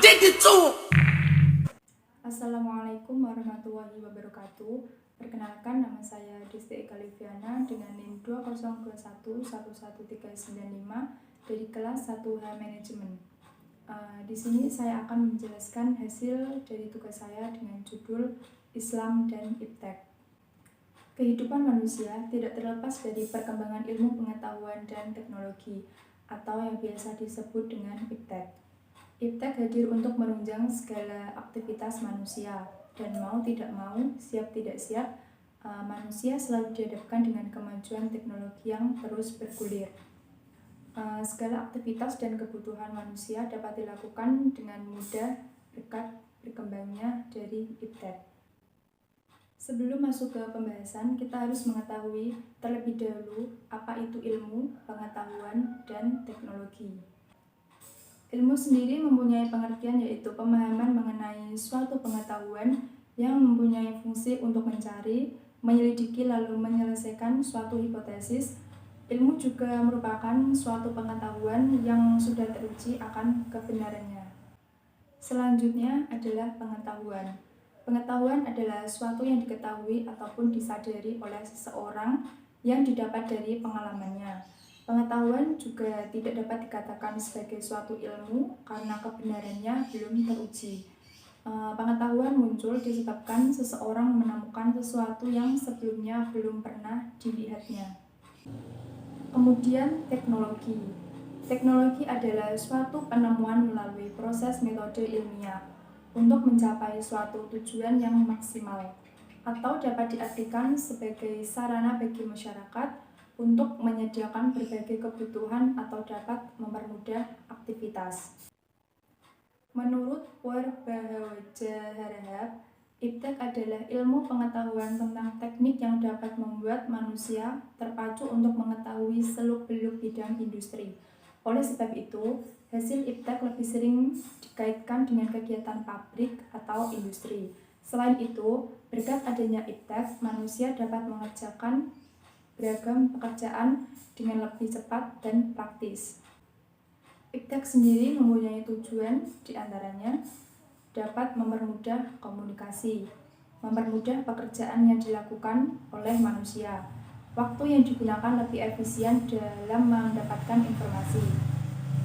addicted to it. Assalamualaikum warahmatullahi wabarakatuh. Perkenalkan, nama saya Desti Eka Liviana dengan NIM 2021111395 dari kelas 1H Manajemen. Di sini saya akan menjelaskan hasil dari tugas saya dengan judul Islam dan Iptek. Kehidupan manusia tidak terlepas dari perkembangan ilmu pengetahuan dan teknologi, atau yang biasa disebut dengan Iptek. Iptek hadir untuk menunjang segala aktivitas manusia, dan mau tidak mau, siap tidak siap, manusia selalu dihadapkan dengan kemajuan teknologi yang terus bergulir. Segala aktivitas dan kebutuhan manusia dapat dilakukan dengan mudah berkat berkembangnya dari Iptek. Sebelum masuk ke pembahasan, kita harus mengetahui terlebih dahulu apa itu ilmu, pengetahuan, dan teknologi. Ilmu sendiri mempunyai pengertian yaitu pemahaman mengenai suatu pengetahuan yang mempunyai fungsi untuk mencari, menyelidiki lalu menyelesaikan suatu hipotesis. Ilmu juga merupakan suatu pengetahuan yang sudah teruji akan kebenarannya. Selanjutnya adalah pengetahuan. Pengetahuan adalah suatu yang diketahui ataupun disadari oleh seseorang yang didapat dari pengalamannya. Pengetahuan juga tidak dapat dikatakan sebagai suatu ilmu karena kebenarannya belum teruji. Pengetahuan muncul disebabkan seseorang menemukan sesuatu yang sebelumnya belum pernah dilihatnya. Kemudian teknologi. Teknologi adalah suatu penemuan melalui proses metode ilmiah untuk mencapai suatu tujuan yang maksimal, atau dapat diartikan sebagai sarana bagi masyarakat untuk menyediakan berbagai kebutuhan atau dapat mempermudah aktivitas. Menurut Purbahawajah Harahap, Iptek adalah ilmu pengetahuan tentang teknik yang dapat membuat manusia terpacu untuk mengetahui seluk-beluk bidang industri. Oleh sebab itu, hasil Iptek lebih sering dikaitkan dengan kegiatan pabrik atau industri. Selain itu, berkat adanya Iptek, manusia dapat mengerjakan beragam pekerjaan dengan lebih cepat dan praktis. Iptek sendiri mempunyai tujuan, diantaranya dapat mempermudah komunikasi, mempermudah pekerjaan yang dilakukan oleh manusia, waktu yang digunakan lebih efisien dalam mendapatkan informasi,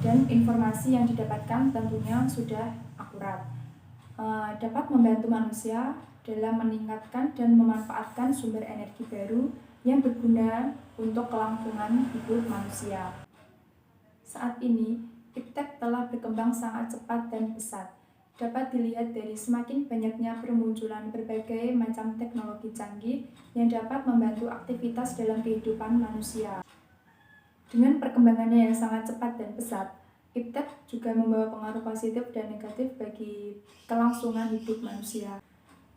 dan informasi yang didapatkan tentunya sudah akurat. Dapat membantu manusia dalam meningkatkan dan memanfaatkan sumber energi baru yang berguna untuk kelangsungan hidup manusia. Saat ini, Iptek telah berkembang sangat cepat dan pesat. Dapat dilihat dari semakin banyaknya bermunculan berbagai macam teknologi canggih yang dapat membantu aktivitas dalam kehidupan manusia. Dengan perkembangannya yang sangat cepat dan pesat, Iptek juga membawa pengaruh positif dan negatif bagi kelangsungan hidup manusia.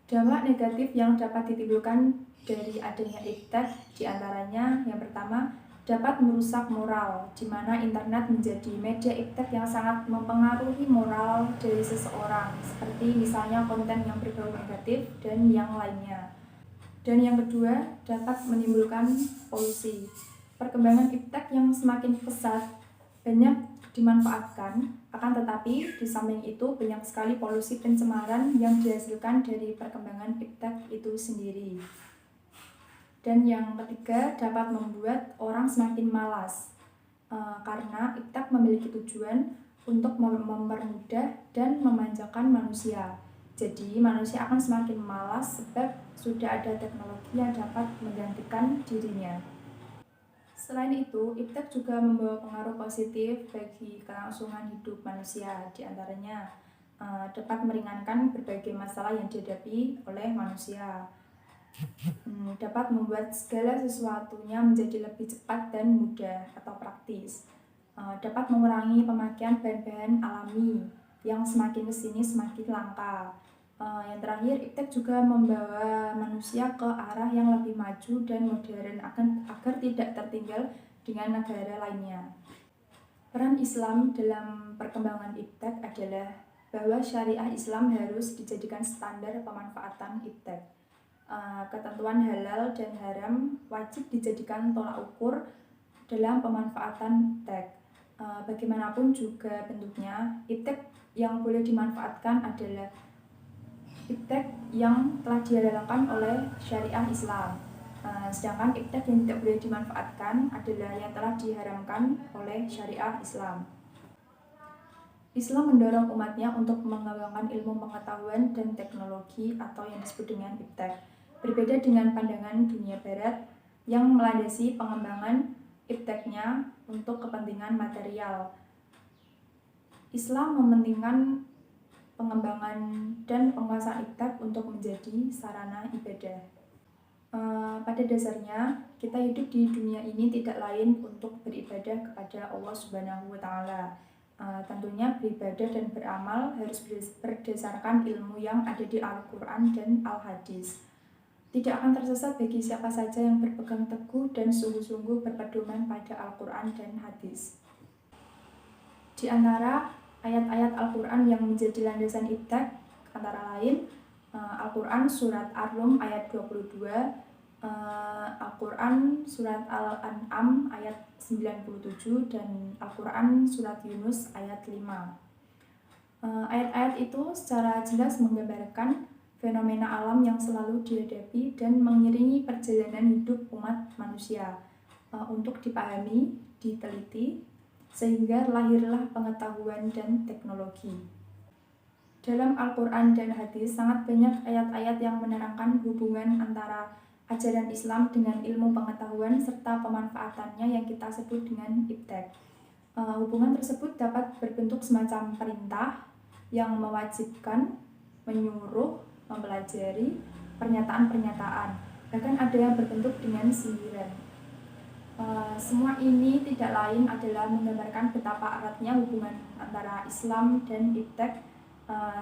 Dampak negatif yang dapat ditimbulkan dari adanya Iptek diantaranya yang pertama dapat merusak moral, di mana internet menjadi media Iptek yang sangat mempengaruhi moral dari seseorang, seperti misalnya konten yang berbau negatif dan yang lainnya. Dan yang kedua dapat menimbulkan polusi. Perkembangan Iptek yang semakin pesat banyak dimanfaatkan, akan tetapi di samping itu banyak sekali polusi pencemaran yang dihasilkan dari perkembangan Iptek itu sendiri. Dan yang ketiga dapat membuat orang semakin malas, karena Iptek memiliki tujuan untuk mempermudah dan memanjakan manusia. Jadi manusia akan semakin malas sebab sudah ada teknologi yang dapat menggantikan dirinya. Selain itu, Iptek juga membawa pengaruh positif bagi kelangsungan hidup manusia, diantaranya dapat meringankan berbagai masalah yang dihadapi oleh manusia, dapat membuat segala sesuatunya menjadi lebih cepat dan mudah atau praktis, dapat mengurangi pemakaian bahan-bahan alami yang semakin kesini semakin langka. Yang terakhir, Iptek juga membawa manusia ke arah yang lebih maju dan modern agar tidak tertinggal dengan negara lainnya. Peran Islam dalam perkembangan Iptek adalah bahwa syariah Islam harus dijadikan standar pemanfaatan Iptek. Ketentuan halal dan haram wajib dijadikan tolak ukur dalam pemanfaatan Iptek. Bagaimanapun juga bentuknya, Iptek yang boleh dimanfaatkan adalah iptek yang telah dihalalkan oleh syariah Islam. Sedangkan iptek yang tidak boleh dimanfaatkan adalah yang telah diharamkan oleh syariah Islam. Islam mendorong umatnya untuk mengembangkan ilmu pengetahuan dan teknologi atau yang disebut dengan iptek. Berbeda dengan pandangan dunia barat yang melandasi pengembangan ipteknya untuk kepentingan material. Islam mementingkan pengembangan dan penguasaan iptek untuk menjadi sarana ibadah. Pada dasarnya, kita hidup di dunia ini tidak lain untuk beribadah kepada Allah Subhanahu wa Ta'ala. Tentunya beribadah dan beramal harus berdasarkan ilmu yang ada di Al-Quran dan Al-Hadis. Tidak akan tersesat bagi siapa saja yang berpegang teguh dan sungguh-sungguh berpedoman pada Al-Quran dan Hadis. Di antara ayat-ayat Al-Quran yang menjadi landasan iptek antara lain Al-Quran Surat Ar-Rum ayat 22, Al-Quran Surat Al-An'am ayat 97, dan Al-Quran Surat Yunus ayat 5. Ayat-ayat itu secara jelas menggambarkan fenomena alam yang selalu dihadapi dan mengiringi perjalanan hidup umat manusia untuk dipahami, diteliti, sehingga lahirlah pengetahuan dan teknologi. Dalam Al-Quran dan Hadis sangat banyak ayat-ayat yang menerangkan hubungan antara ajaran Islam dengan ilmu pengetahuan serta pemanfaatannya yang kita sebut dengan iptek. Hubungan tersebut dapat berbentuk semacam perintah yang mewajibkan, menyuruh, mempelajari, pernyataan-pernyataan, bahkan ada yang berbentuk dengan sindiran. Semua ini tidak lain adalah menggambarkan betapa eratnya hubungan antara Islam dan iptek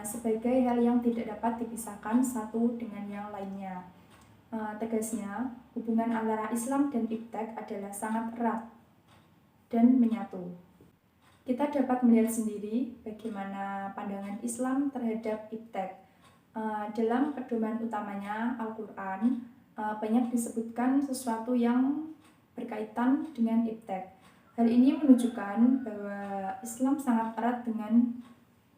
sebagai hal yang tidak dapat dipisahkan satu dengan yang lainnya. Tegasnya, hubungan antara Islam dan iptek adalah sangat erat dan menyatu. Kita dapat melihat sendiri bagaimana pandangan Islam terhadap iptek. Dalam pedoman utamanya Al-Quran, banyak disebutkan sesuatu yang berkaitan dengan iptek. Hal ini menunjukkan bahwa Islam sangat erat dengan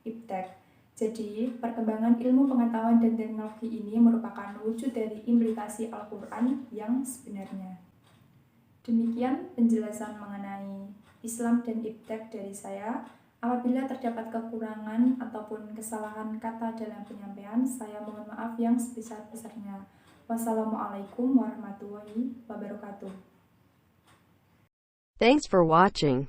iptek. Jadi, perkembangan ilmu pengetahuan dan teknologi ini merupakan wujud dari implikasi Al-Quran yang sebenarnya. Demikian penjelasan mengenai Islam dan iptek dari saya. Apabila terdapat kekurangan ataupun kesalahan kata dalam penyampaian, saya mohon maaf yang sebesar-besarnya. Wassalamualaikum warahmatullahi wabarakatuh. Thanks for watching.